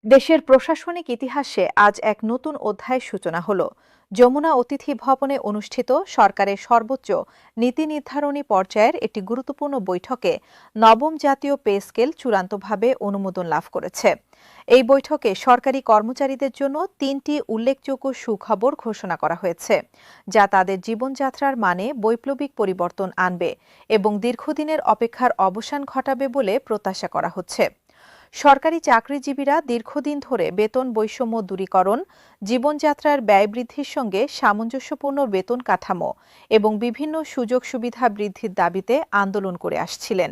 দেশের প্রশাসনিক ইতিহাসে আজ এক নতুন অধ্যায়ের সূচনা হল। যমুনা অতিথি ভবনে অনুষ্ঠিত সরকারের সর্বোচ্চ নীতি নির্ধারণী পর্যায়ের একটি গুরুত্বপূর্ণ বৈঠকে নবম জাতীয় পে স্কেল চূড়ান্তভাবে অনুমোদন লাভ করেছে। এই বৈঠকে সরকারি কর্মচারীদের জন্য ৩টি উল্লেখযোগ্য সুখবর ঘোষণা করা হয়েছে, যা তাদের জীবনযাত্রার মানে বৈপ্লবিক পরিবর্তন আনবে এবং দীর্ঘদিনের অপেক্ষার অবসান ঘটাবে বলে প্রত্যাশা করা হচ্ছে। সরকারি চাকরিজীবীরা দীর্ঘদিন ধরে বেতন বৈষম্য দূরীকরণ, জীবনযাত্রার ব্যয় বৃদ্ধির সঙ্গে সামঞ্জস্যপূর্ণ বেতন কাঠামো এবং বিভিন্ন সুযোগ সুবিধা বৃদ্ধির দাবিতে আন্দোলন করে আসছিলেন।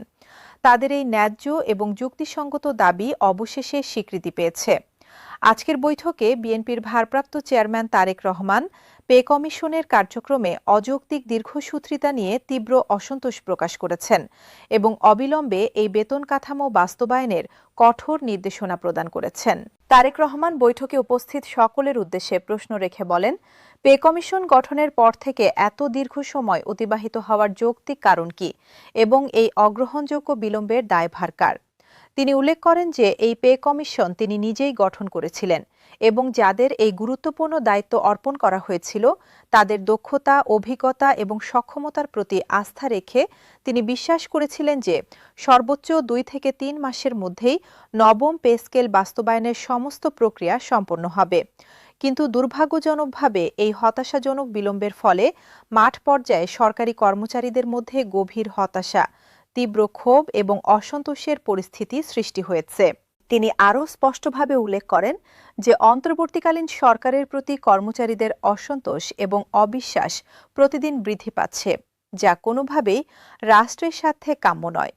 তাদের এই ন্যায্য এবং যুক্তিসঙ্গত দাবি অবশেষে স্বীকৃতি পেয়েছে। আজকের বৈঠকে বিএনপির ভারপ্রাপ্ত চেয়ারম্যান তারেক রহমান পে কমিশনের কার্যক্রমে অযৌক্তিক দীর্ঘসূত্রিতা নিয়ে তীব্র অসন্তোষ প্রকাশ করেছেন এবং অবিলম্বে এই বেতন কাঠামো বাস্তবায়নের কঠোর নির্দেশনা প্রদান করেছেন। তারেক রহমান বৈঠকে উপস্থিত সকলের উদ্দেশ্যে প্রশ্ন রেখে বলেন, পে কমিশন গঠনের পর থেকে এত দীর্ঘ সময় অতিবাহিত হওয়ার যৌক্তিক কারণ কি এবং এই অগ্রহণযোগ্য বিলম্বের দায়ভার কার? তিনি উল্লেখ করেন যে এই পে কমিশন তিনি নিজেই গঠন করেছিলেন এবং যাদের এই গুরুত্বপূর্ণ দায়িত্ব অর্পণ করা হয়েছিল তাদের দক্ষতা, অভিজ্ঞতা এবং সক্ষমতার প্রতি আস্থা রেখে তিনি বিশ্বাস করেছিলেন যে সর্বোচ্চ ২ থেকে ৩ মাসের মধ্যেই নবম পে স্কেল বাস্তবায়নের সমস্ত প্রক্রিয়া সম্পন্ন হবে। কিন্তু দুর্ভাগ্যজনকভাবে এই হতাশাজনক বিলম্বের ফলে মাঠ পর্যায়ে সরকারি কর্মচারীদের মধ্যে গভীর হতাশা, তীব্র ক্ষোভ এবং অসন্তোষের পরিস্থিতি সৃষ্টি হয়েছে। তিনি আরও স্পষ্টভাবে উল্লেখ করেন যে অন্তর্বর্তীকালীন সরকারের প্রতি কর্মচারীদের অসন্তোষ এবং অবিশ্বাস প্রতিদিন বৃদ্ধি পাচ্ছে, যা কোনোভাবেই রাষ্ট্রের স্বার্থে কাম্য নয়।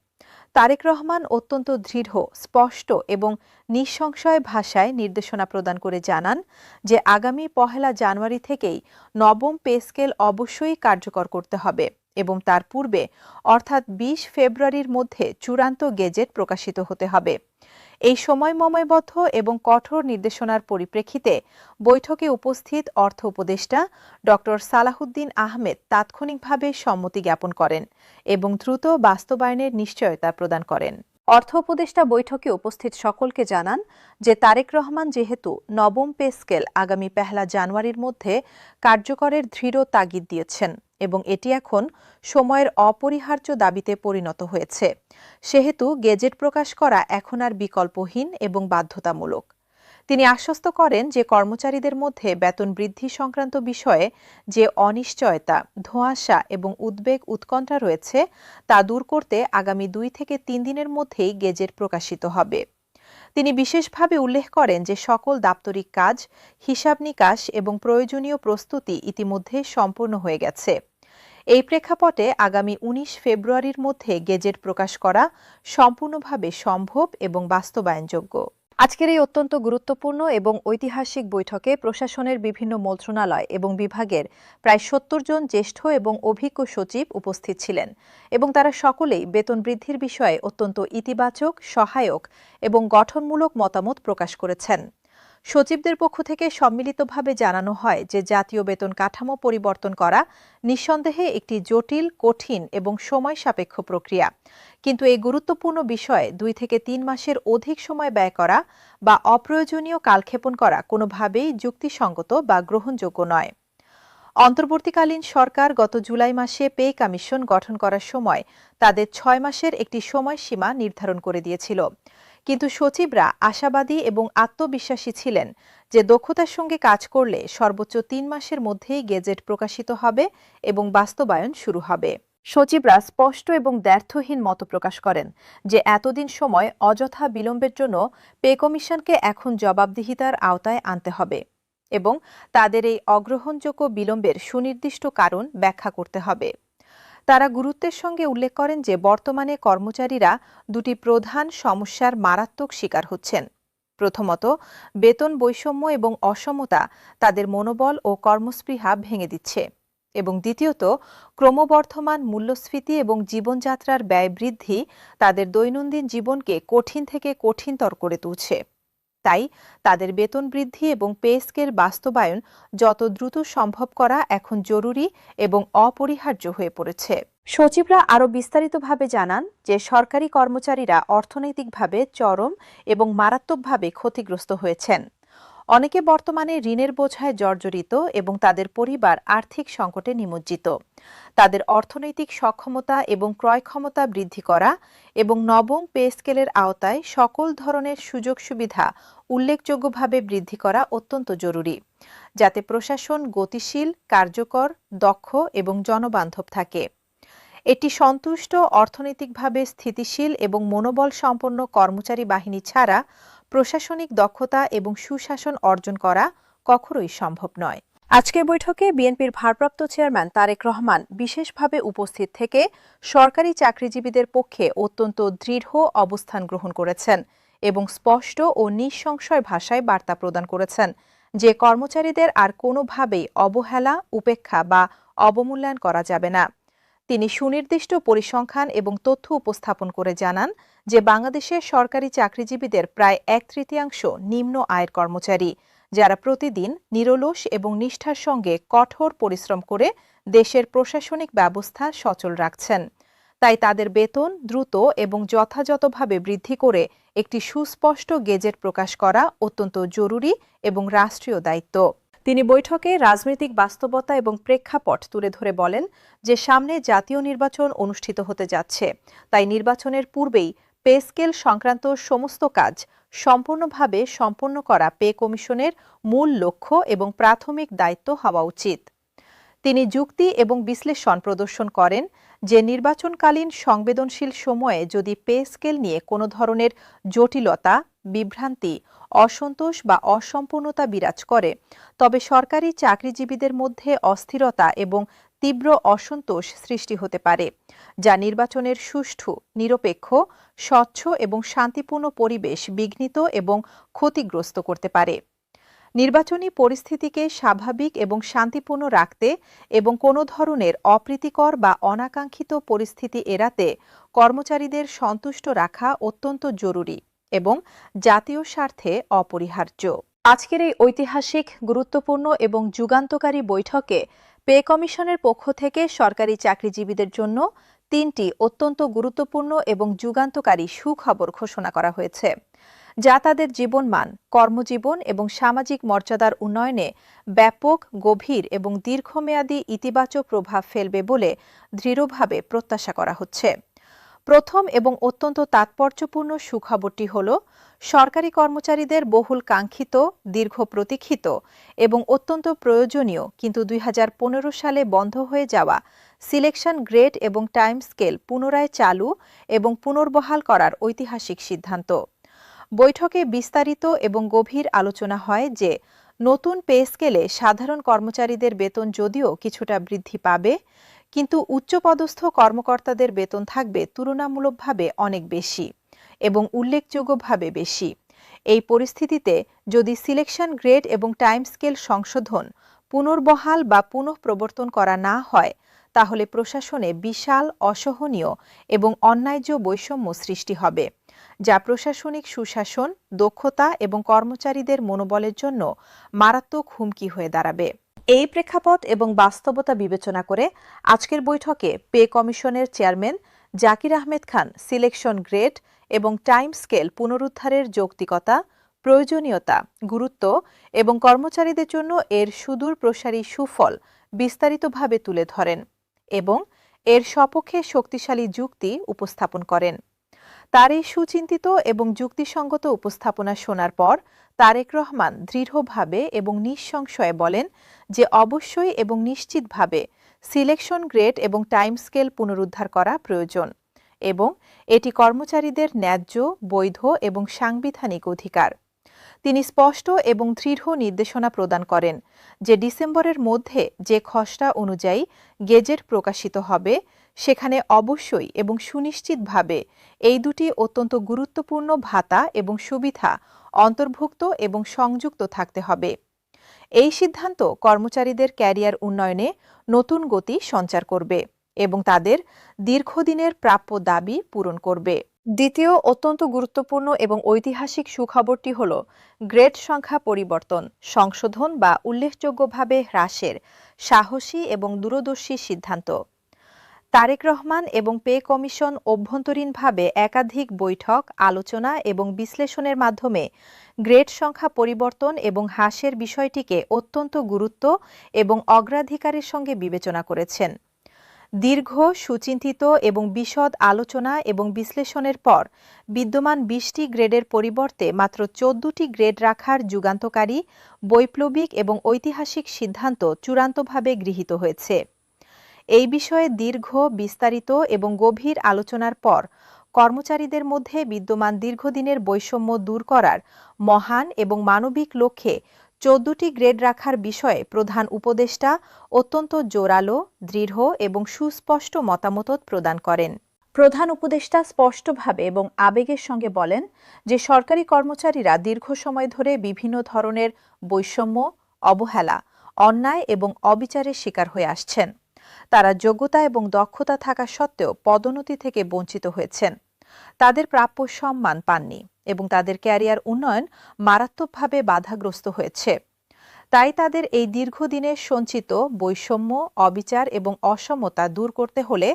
তারেক রহমান অত্যন্ত দৃঢ়, স্পষ্ট এবং নিঃসংশয় ভাষায় নির্দেশনা প্রদান করে জানান যে আগামী ১ জানুয়ারি থেকেই নবম পে স্কেল অবশ্যই কার্যকর করতে হবে এবং তার পূর্বে অর্থাৎ ২০ ফেব্রুয়ারির মধ্যে চূড়ান্ত গেজেট প্রকাশিত হতে হবে। এই সময়মময়বদ্ধ এবং কঠোর নির্দেশনার পরিপ্রেক্ষিতে বৈঠকে উপস্থিত অর্থ উপদেষ্টা ড সালাহুদ্দিন আহমেদ তাৎক্ষণিকভাবে সম্মতি জ্ঞাপন করেন এবং দ্রুত বাস্তবায়নের নিশ্চয়তা প্রদান করেন। অর্থ উপদেষ্টা বৈঠকে উপস্থিত সকলকে জানান যে তারেক রহমান যেহেতু নবম পে স্কেল আগামী ১ জানুয়ারির মধ্যে কার্যকরের দৃঢ় তাগিদ দিয়েছেন এবং এটি এখন সময়ের অপরিহার্য দাবিতে পরিণত হয়েছে, সেহেতু গেজেট প্রকাশ করা এখন আর বিকল্পহীন এবং বাধ্যতামূলক। তিনি আশ্বস্ত করেন যে কর্মচারীদের মধ্যে বেতন বৃদ্ধি সংক্রান্ত বিষয়ে যে অনিশ্চয়তা, ধোঁয়াশা এবং উদ্বেগ উৎকণ্ঠা রয়েছে তা দূর করতে আগামী ২ থেকে ৩ দিনের মধ্যেই গেজেট প্রকাশিত হবে। তিনি বিশেষভাবে উল্লেখ করেন যে সকল দাপ্তরিক কাজ, হিসাব নিকাশ এবং প্রয়োজনীয় প্রস্তুতি ইতিমধ্যে সম্পূর্ণ হয়ে গেছে। এই প্রেক্ষাপটে আগামী ১৯ ফেব্রুয়ারির মধ্যে গেজেট প্রকাশ করা সম্পূর্ণভাবে সম্ভব এবং বাস্তবায়নযোগ্য। আজকের এই অত্যন্ত গুরুত্বপূর্ণ এবং ঐতিহাসিক বৈঠকে প্রশাসনের বিভিন্ন মন্ত্রণালয় এবং বিভাগের প্রায় ৭০ জন জ্যেষ্ঠ এবং অভিজ্ঞ সচিব উপস্থিত ছিলেন এবং তারা সকলেই বেতন বৃদ্ধির বিষয়ে অত্যন্ত ইতিবাচক, সহায়ক এবং গঠনমূলক মতামত প্রকাশ করেছেন। সচিবদের পক্ষ থেকে সম্মিলিতভাবে জানানো হয় যে জাতীয় বেতন কাঠামো পরিবর্তন করা নিঃসন্দেহে একটি জটিল, কঠিন এবং সময় সাপেক্ষ প্রক্রিয়া, কিন্তু এই গুরুত্বপূর্ণ বিষয়ে ২ থেকে ৩ মাসের অধিক সময় ব্যয় করা বা অপ্রয়োজনীয় কালক্ষেপণ করা কোনোভাবেই যুক্তিসঙ্গত বা গ্রহণযোগ্য নয়। অন্তর্বর্তীকালীন সরকার গত জুলাই মাসে পে কমিশন গঠন করার সময় তাদের ৬ মাসের একটি সময়সীমা নির্ধারণ করে দিয়েছিল, কিন্তু সচিবরা আশাবাদী এবং আত্মবিশ্বাসী ছিলেন যে দক্ষতার সঙ্গে কাজ করলে সর্বোচ্চ ৩ মাসের মধ্যেই গেজেট প্রকাশিত হবে এবং বাস্তবায়ন শুরু হবে। সচিবরা স্পষ্ট এবং দ্ব্যর্থহীন মত প্রকাশ করেন যে এতদিন সময় অযথা বিলম্বের জন্য পে কমিশনকে এখন জবাবদিহিতার আওতায় আনতে হবে এবং তাদের এই অগ্রহণযোগ্য বিলম্বের সুনির্দিষ্ট কারণ ব্যাখ্যা করতে হবে। তারা গুরুত্বের সঙ্গে উল্লেখ করেন যে বর্তমানে কর্মচারীরা দুটি প্রধান সমস্যার মারাত্মক শিকার হচ্ছেন। প্রথমত, বেতন বৈষম্য এবং অসমতা তাদের মনোবল ও কর্মস্পৃহা ভেঙে দিচ্ছে এবং দ্বিতীয়ত, ক্রমবর্ধমান মূল্যস্ফীতি এবং জীবনযাত্রার ব্যয় বৃদ্ধি তাদের দৈনন্দিন জীবনকে কঠিন থেকে কঠিনতর করে তুলছে। তাই তাদের বেতন বৃদ্ধি এবং পে স্কেল বাস্তবায়ন যত দ্রুত সম্ভব করা এখন জরুরি এবং অপরিহার্য হয়ে পড়েছে। সচিবরা আরও বিস্তারিতভাবে জানান যে সরকারি কর্মচারীরা অর্থনৈতিকভাবে চরম এবং মারাত্মকভাবে ক্ষতিগ্রস্ত হয়েছেন। অনেকে বর্তমানে ঋণের বোঝায় জর্জরিত এবং তাদের পরিবার আর্থিক সংকটে নিমজ্জিত। তাদের অর্থনৈতিক সক্ষমতা এবং ক্রয় ক্ষমতা বৃদ্ধি করা এবং নবম পে স্কেলের আওতায় সকল ধরনের সুযোগ সুবিধা উল্লেখযোগ্যভাবে বৃদ্ধি করা অত্যন্ত জরুরি, যাতে প্রশাসন গতিশীল, কার্যকর, দক্ষ এবং জনবান্ধব থাকে। এটি সন্তুষ্ট, অর্থনৈতিকভাবে স্থিতিশীল এবং মনোবল সম্পন্ন কর্মচারী বাহিনী ছাড়া প্রশাসনিক দক্ষতা এবং সুশাসন অর্জন করা কখনোই সম্ভব নয়। আজকের বৈঠকে বিএনপির ভারপ্রাপ্ত চেয়ারম্যান তারেক রহমান বিশেষভাবে উপস্থিত থেকে সরকারি চাকরিজীবীদের পক্ষে অত্যন্ত দৃঢ় অবস্থান গ্রহণ করেছেন এবং স্পষ্ট ও নিঃসংশয় ভাষায় বার্তা প্রদান করেছেন যে কর্মচারীদের আর কোনোভাবেই অবহেলা, উপেক্ষা বা অবমূল্যায়ন করা যাবে না। তিনি সুনির্দিষ্ট পরিসংখ্যান এবং তথ্য উপস্থাপন করে জানান যে বাংলাদেশের সরকারি চাকরিজীবীদের প্রায় 1/3 নিম্ন আয়ের কর্মচারী, যারা প্রতিদিন নিরলস এবং নিষ্ঠার সঙ্গে কঠোর পরিশ্রম করে দেশের প্রশাসনিক ব্যবস্থা সচল রাখছেন। তাই তাদের বেতন দ্রুত এবং যথাযথভাবে বৃদ্ধি করে একটি সুস্পষ্ট গেজেট প্রকাশ করা অত্যন্ত জরুরি এবং রাষ্ট্রীয় দায়িত্ব। তিনি বৈঠকে রাজনৈতিক বাস্তবতা এবং প্রেক্ষাপট তুলে ধরে বলেন যে সামনে জাতীয় নির্বাচন অনুষ্ঠিত হতে যাচ্ছে, তাই নির্বাচনের পূর্বেই পে স্কেল সংক্রান্ত সমস্ত কাজ সম্পূর্ণভাবে সম্পন্ন করা পে কমিশনের মূল লক্ষ্য এবং প্রাথমিক দায়িত্ব হওয়া উচিত। তিনি যুক্তি এবং বিশ্লেষণ প্রদর্শন করেন যে নির্বাচনকালীন সংবেদনশীল সময়ে যদি পে স্কেল নিয়ে কোনো ধরনের জটিলতা, বিভ্রান্তি, অসন্তোষ বা অসম্পূর্ণতা বিরাজ করে, তবে সরকারি চাকরিজীবীদের মধ্যে অস্থিরতা এবং তীব্র অসন্তোষ সৃষ্টি হতে পারে, যা নির্বাচনের সুষ্ঠু, নিরপেক্ষ, স্বচ্ছ এবং শান্তিপূর্ণ পরিবেশ বিঘ্নিত এবং ক্ষতিগ্রস্ত করতে পারে। নির্বাচনী পরিস্থিতিকে স্বাভাবিক এবং শান্তিপূর্ণ রাখতে এবং কোনো ধরনের অপ্রীতিকর বা অনাকাঙ্ক্ষিত পরিস্থিতি এড়াতে কর্মচারীদের সন্তুষ্ট রাখা অত্যন্ত জরুরি এবং জাতীয় স্বার্থে অপরিহার্য। আজকের এই ঐতিহাসিক, গুরুত্বপূর্ণ এবং যুগান্তকারী বৈঠকে পে কমিশনের পক্ষ থেকে সরকারি চাকরিজীবীদের জন্য 3টি অত্যন্ত গুরুত্বপূর্ণ এবং যুগান্তকারী সুখবর ঘোষণা করা হয়েছে, যা তাদের জীবনমান, কর্মজীবন এবং সামাজিক মর্যাদার উন্নয়নে ব্যাপক, গভীর এবং দীর্ঘমেয়াদী ইতিবাচক প্রভাব ফেলবে বলে দৃঢ়ভাবে প্রত্যাশা করা হচ্ছে। প্রথম এবং অত্যন্ত তাৎপর্যপূর্ণ সুখবরটি হল সরকারি কর্মচারীদের বহুল কাঙ্ক্ষিত, দীর্ঘ প্রতীক্ষিত এবং অত্যন্ত প্রয়োজনীয় কিন্তু 2015 সালে বন্ধ হয়ে যাওয়া সিলেকশন গ্রেড এবং টাইম স্কেল পুনরায় চালু এবং পুনর্বহাল করার ঐতিহাসিক সিদ্ধান্ত। বৈঠকে বিস্তারিত এবং গভীর আলোচনা হয় যে নতুন পে স্কেলে সাধারণ কর্মচারীদের বেতন যদিও কিছুটা বৃদ্ধি পাবে, কিন্তু উচ্চপদস্থ কর্মকর্তাদের বেতন থাকবে তুলনামূলকভাবে অনেক বেশি এবং উল্লেখযোগ্যভাবে বেশি। এই পরিস্থিতিতে যদি সিলেকশন গ্রেড এবং টাইম স্কেল সংশোধন, পুনর্বহাল বা পুনঃপ্রবর্তন করা না হয়, তাহলে প্রশাসনে বিশাল, অসহনীয় এবং অন্যায্য বৈষম্য সৃষ্টি হবে, যা প্রশাসনিক সুশাসন, দক্ষতা এবং কর্মচারীদের মনোবলের জন্য মারাত্মক হুমকি হয়ে দাঁড়াবে। এই প্রেক্ষাপট এবং বাস্তবতা বিবেচনা করে আজকের বৈঠকে পে কমিশনের chairman Zakir Ahmed Khan selection grade এবং টাইম স্কেল পুনরুদ্ধারের যৌক্তিকতা, প্রয়োজনীয়তা, গুরুত্ব এবং কর্মচারীদের জন্য এর সুদূর প্রসারী সুফল বিস্তারিতভাবে তুলে ধরেন এবং এর সপক্ষে শক্তিশালী যুক্তি উপস্থাপন করেন। তার এই সুচিন্তিত এবং যুক্তিসঙ্গত উপস্থাপনা শোনার পর তারেক রহমান দৃঢ়ভাবে এবং নিঃসংশয়ে বলেন যে অবশ্যই এবং নিশ্চিতভাবে সিলেকশন গ্রেড এবং টাইম স্কেল পুনরুদ্ধার করা প্রয়োজন এবং এটি কর্মচারীদের ন্যায্য, বৈধ এবং সাংবিধানিক অধিকার। তিনি স্পষ্ট এবং দৃঢ় নির্দেশনা প্রদান করেন যে ডিসেম্বরের মধ্যে যে খসড়া অনুযায়ী গেজেট প্রকাশিত হবে, সেখানে অবশ্যই এবং সুনিশ্চিতভাবে এই দুটি অত্যন্ত গুরুত্বপূর্ণ ভাতা এবং সুবিধা অন্তর্ভুক্ত এবং সংযুক্ত থাকতে হবে। এই সিদ্ধান্ত কর্মচারীদের ক্যারিয়ার উন্নয়নে নতুন গতি সঞ্চার করবে এবং তাদের দীর্ঘদিনের প্রাপ্য দাবি পূরণ করবে। দ্বিতীয় অত্যন্ত গুরুত্বপূর্ণ এবং ঐতিহাসিক সুখবরটি হল গ্রেড সংখ্যা পরিবর্তন, সংশোধন বা উল্লেখযোগ্যভাবে হ্রাসের সাহসী এবং দূরদর্শী সিদ্ধান্ত। তারেক রহমান এবং পে কমিশন অভ্যন্তরীণভাবে একাধিক বৈঠক, আলোচনা এবং বিশ্লেষণের মাধ্যমে গ্রেড সংখ্যা পরিবর্তন এবং হ্রাসের বিষয়টিকে অত্যন্ত গুরুত্ব এবং অগ্রাধিকারের সঙ্গে বিবেচনা করেছেন। দীর্ঘ, সুচিন্তিত এবং বিশদ আলোচনা এবং বিশ্লেষণের পর বিদ্যমান ২০টি গ্রেডের পরিবর্তে মাত্র ১৪টি গ্রেড রাখার যুগান্তকারী, বৈপ্লবিক এবং ঐতিহাসিক সিদ্ধান্ত চূড়ান্তভাবে গৃহীত হয়েছে। এই বিষয়ে দীর্ঘ, বিস্তারিত এবং গভীর আলোচনার পর কর্মচারীদের মধ্যে বিদ্যমান দীর্ঘদিনের বৈষম্য দূর করার মহান এবং মানবিক লক্ষ্যে ১৪টি গ্রেড রাখার বিষয়ে প্রধান উপদেষ্টা অত্যন্ত জোরালো, দৃঢ় এবং সুস্পষ্ট মতামত প্রদান করেন। প্রধান উপদেষ্টা স্পষ্টভাবে এবং আবেগের সঙ্গে বলেন যে সরকারি কর্মচারীরা দীর্ঘ সময় ধরে বিভিন্ন ধরনের বৈষম্য, অবহেলা, অন্যায় এবং অবিচারের শিকার হয়ে আসছেন। তারা যোগ্যতা এবং দক্ষতা থাকা সত্ত্বেও পদোন্নতি থেকে বঞ্চিত হয়েছেন, তাদের প্রাপ্য সম্মান পাননি এবং তাদের ক্যারিয়ার উন্নয়ন মারাত্মকভাবে বাধাগ্রস্ত হয়েছে। তাই তাদের এই দীর্ঘদিনের সঞ্চিত বৈষম্য, অবিচার এবং অসমতা দূর করতে হলে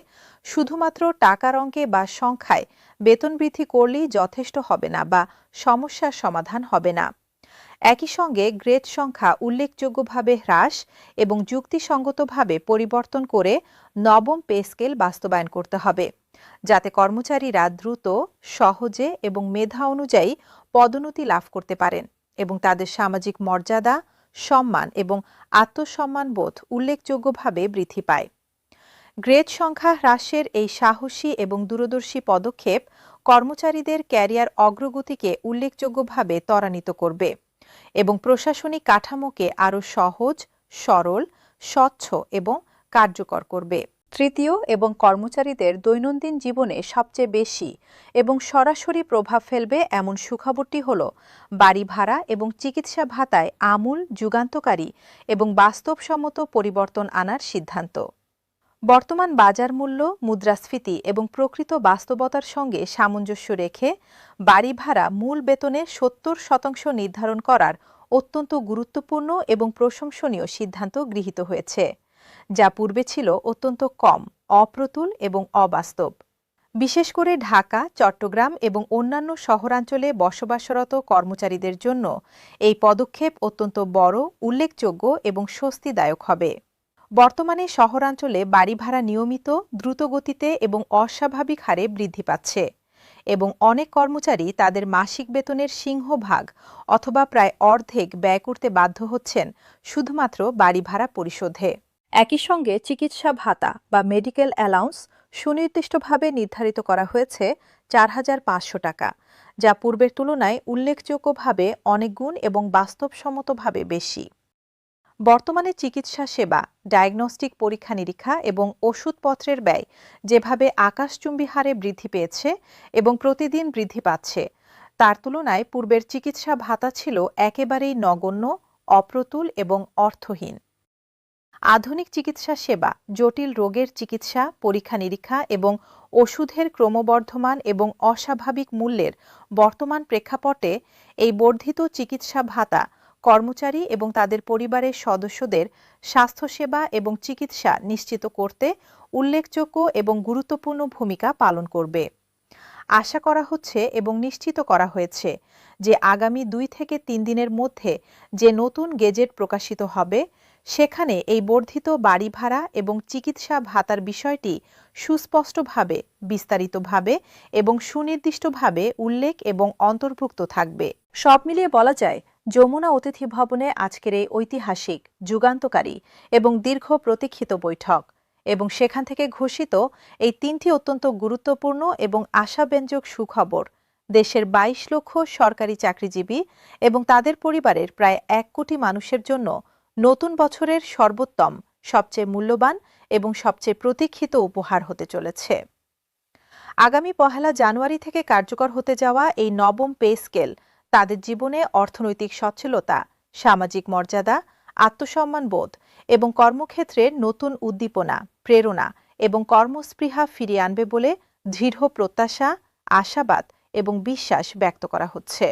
শুধুমাত্র টাকার অঙ্কে বা সংখ্যায় বেতন বৃদ্ধি করলেই যথেষ্ট হবে না বা সমস্যার সমাধান হবে না। একই সঙ্গে গ্রেড সংখ্যা উল্লেখযোগ্যভাবে হ্রাস এবং যুক্তিসঙ্গতভাবে পরিবর্তন করে নবম পে স্কেল বাস্তবায়ন করতে হবে, যাতে কর্মচারীরা দ্রুত, সহজে এবং মেধা অনুযায়ী পদোন্নতি লাভ করতে পারেন এবং তাদের সামাজিক মর্যাদা, সম্মান এবং আত্মসম্মানবোধ উল্লেখযোগ্যভাবে বৃদ্ধি পায়। গ্রেড সংখ্যা হ্রাসের এই সাহসী এবং দূরদর্শী পদক্ষেপ কর্মচারীদের ক্যারিয়ার অগ্রগতিকে উল্লেখযোগ্যভাবে ত্বরান্বিত করবে এবং প্রশাসনিক কাঠামোকে আরও সহজ, সরল, স্বচ্ছ এবং কার্যকর করবে। তৃতীয় এবং কর্মচারীদের দৈনন্দিন জীবনে সবচেয়ে বেশি এবং সরাসরি প্রভাব ফেলবে এমন সুখবরটি হল বাড়ি ভাড়া এবং চিকিৎসা ভাতায় আমূল, যুগান্তকারী এবং বাস্তবসম্মত পরিবর্তন আনার সিদ্ধান্ত। বর্তমান বাজার মূল্য, মুদ্রাস্ফীতি এবং প্রকৃত বাস্তবতার সঙ্গে সামঞ্জস্য রেখে বাড়ি ভাড়া মূল বেতনের ৭০% নির্ধারণ করার অত্যন্ত গুরুত্বপূর্ণ এবং প্রশংসনীয় সিদ্ধান্ত গৃহীত হয়েছে, যা পূর্বে ছিল অত্যন্ত কম, অপ্রতুল এবং অবাস্তব। বিশেষ করে ঢাকা, চট্টগ্রাম এবং অন্যান্য শহরাঞ্চলে বসবাসরত কর্মচারীদের জন্য এই পদক্ষেপ অত্যন্ত বড়, উল্লেখযোগ্য এবং স্বস্তিদায়ক হবে। বর্তমানে শহরাঞ্চলে বাড়ি ভাড়া নিয়মিত, দ্রুতগতিতে এবং অস্বাভাবিক হারে বৃদ্ধি পাচ্ছে এবং অনেক কর্মচারী তাদের মাসিক বেতনের সিংহভাগ অথবা প্রায় অর্ধেক ব্যয় করতে বাধ্য হচ্ছেন শুধুমাত্র বাড়ি ভাড়া পরিশোধে। একই সঙ্গে চিকিৎসা ভাতা বা মেডিকেল অ্যালাউন্স সুনির্দিষ্টভাবে নির্ধারিত করা হয়েছে ৪,৫০০ টাকা, যা পূর্বের তুলনায় উল্লেখযোগ্যভাবে অনেক গুণ এবং বাস্তবসম্মতভাবে বেশি। বর্তমানে চিকিৎসা সেবা, ডায়াগনস্টিক পরীক্ষা নিরীক্ষা এবং ওষুধপত্রের ব্যয় যেভাবে আকাশচুম্বী হারে বৃদ্ধি পেয়েছে এবং প্রতিদিন বৃদ্ধি পাচ্ছে, তার তুলনায় পূর্বের চিকিৎসা ভাতা ছিল একেবারেই নগণ্য, অপ্রতুল এবং অর্থহীন। আধুনিক চিকিৎসা সেবা, জটিল রোগের চিকিৎসা, পরীক্ষা নিরীক্ষা এবং ওষুধের ক্রমবর্ধমান এবং অস্বাভাবিক মূল্যের বর্তমান প্রেক্ষাপটে এই বর্ধিত চিকিৎসা ভাতা কর্মচারী এবং তাদের পরিবারের সদস্যদের স্বাস্থ্যসেবা এবং চিকিৎসা নিশ্চিত করতে উল্লেখযোগ্য এবং গুরুত্বপূর্ণ ভূমিকা পালন করবে। আশা করা হচ্ছে এবং নিশ্চিত করা হয়েছে যে আগামী ২ থেকে ৩ দিনের মধ্যে যে নতুন গেজেট প্রকাশিত হবে, সেখানে এই বর্ধিত বাড়ি ভাড়া এবং চিকিৎসা ভাতার বিষয়টি সুস্পষ্টভাবে, বিস্তারিতভাবে এবং সুনির্দিষ্টভাবে উল্লেখ এবং অন্তর্ভুক্ত থাকবে। সব মিলিয়ে বলা যায়, যমুনা অতিথি ভবনে আজকের এই ঐতিহাসিক, যুগান্তকারী এবং দীর্ঘ প্রতীক্ষিত বৈঠক এবং সেখান থেকে ঘোষিত এই ৩টি অত্যন্ত গুরুত্বপূর্ণ এবং আশাব্যঞ্জক সুখবর দেশের ২২ লক্ষ সরকারি চাকরিজীবী এবং তাদের পরিবারের প্রায় ১ কোটি মানুষের জন্য নতুন বছরের সর্বোত্তম, সবচেয়ে মূল্যবান এবং সবচেয়ে প্রতীক্ষিত উপহার হতে চলেছে। আগামী ১ জানুয়ারি থেকে কার্যকর হতে যাওয়া এই নবম পে স্কেল তাদের জীবনে অর্থনৈতিক সচ্ছলতা, সামাজিক মর্যাদা, আত্মসম্মানবোধ এবং কর্মক্ষেত্রে নতুন উদ্দীপনা, প্রেরণা এবং কর্মস্পৃহা ফিরিয়ে আনবে বলে দৃঢ় প্রত্যাশা, আশাবাদ এবং বিশ্বাস ব্যক্ত করা হচ্ছে।